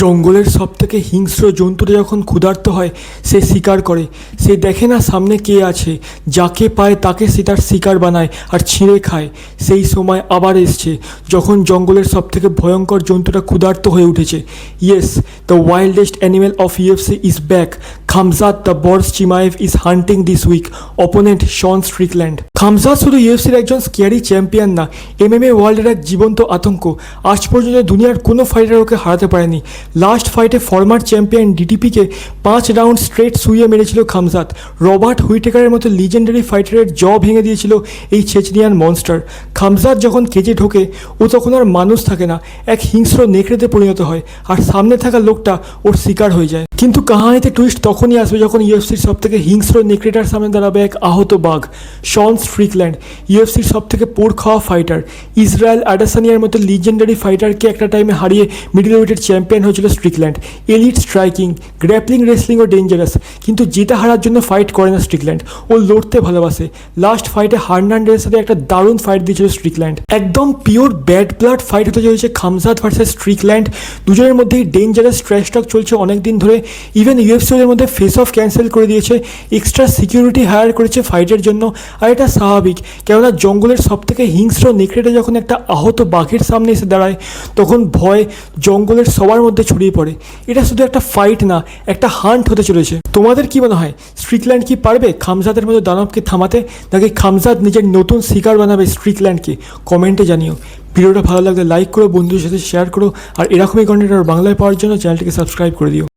জঙ্গলের সবথেকে হিংস্র জন্তুটা যখন ক্ষুধার্ত হয় সে শিকার করে। সে দেখে না সামনে কে আছে, যাকে পায় তাকে সে তার শিকার বানায় আর ছিঁড়ে খায়। সেই সময় আবার এসছে যখন জঙ্গলের সবথেকে ভয়ঙ্কর জন্তুটা ক্ষুধার্ত হয়ে উঠেছে। Yes, the wildest animal of UFC is back. Khamzat the Borz Chimaev is hunting this week opponent Sean Strickland. Khamzat শুধু ইউএফসির একজন স্কেয়ারি চ্যাম্পিয়ন না, এমএমএ ওয়ার্ল্ডের এক জীবন্ত আতঙ্ক। আজ পর্যন্ত দুনিয়ার কোনো ফাইটার ওকে হারাতে পারেনি। লাস্ট ফাইটে ফর্মার চ্যাম্পিয়ন ডিটিপিকে 5 রাউন্ড স্ট্রেট শুইয়ে মেরেছিল খামজাত। রবার্ট হুইটেকারের মতো লিজেন্ডারি ফাইটারের জ ভেঙে দিয়েছিল এই চেচনিয়ান মনস্টার। খামজাত যখন কেজে ঢোকে ও তখন আর মানুষ থাকে না, এক হিংস্র নেকড়েতে পরিণত হয় আর সামনে থাকা লোকটা ওর শিকার হয়ে যায়। কিন্তু কাহানিতে টুইস্ট তখনই আসবে যখন ইউএফসির সবথেকে হিংস্র নেকড়েটার সামনে দাঁড়াবে এক আহত বাঘ, শন স্ট্রিকল্যান্ড। ইউএফসির সবথেকে পোড় খাওয়া ফাইটার ইসরায়েল অ্যাডাসানিয়ার মতো লিজেন্ডারি ফাইটারকে একটা টাইমে হারিয়ে মিডল ওয়েটের চ্যাম্পিয়ন হয়েছিল Strickland. Elite striking, grappling, রেসলিংও dangerous, কিন্তু জেতা হারার জন্য ফাইট করে না স্ট্রিকল্যান্ড। ও লড়তে ভালোবাসে। লাস্ট ফাইটে হার্নান্ডেজের সাথে একটা দারুণ ফাইট দিয়েছিল স্ট্রিকল্যান্ড। একদম পিওর ব্যাড ব্লাড ফাইট হতে চলেছে খামজাত ভার্সেস স্ট্রিকল্যান্ড। দুজনের মধ্যেই ডেঞ্জারাস ট্র্যাশ টক চলছে অনেক দিন ধরে। ইভেন ইউএফসি ওদের মধ্যে ফেস অফ ক্যান্সেল করে দিয়েছে, এক্সট্রা সিকিউরিটি হায়ার করেছে ফাইটের জন্য। আর এটা স্বাভাবিক, কেননা জঙ্গলের সবথেকে হিংস্র নেকড়েটা যখন একটা আহত বাঘের সামনে এসে দাঁড়ায় তখন ভয় জঙ্গলের সবার মধ্যে ছড়িয়ে পড়ে। এটা শুধু একটা ফাইট না, একটা হান্ট হতে চলেছে। তোমাদের কি মনে হয়, স্ট্রিকল্যান্ড কি পারবে খামজাতের মতো দানবকে থামাতে, নাকি খামজাত নিজের নতুন শিকার বানাবে স্ট্রিকল্যান্ডকে? কমেন্টে জানিও। ভিডিওটা ভালো লাগলে লাইক করো, বন্ধুদের সাথে শেয়ার করো, আর এরকমই কন্টেন্ট আর বাংলায় পাওয়ার জন্য চ্যানেলটিকে সাবস্ক্রাইব করে দিও।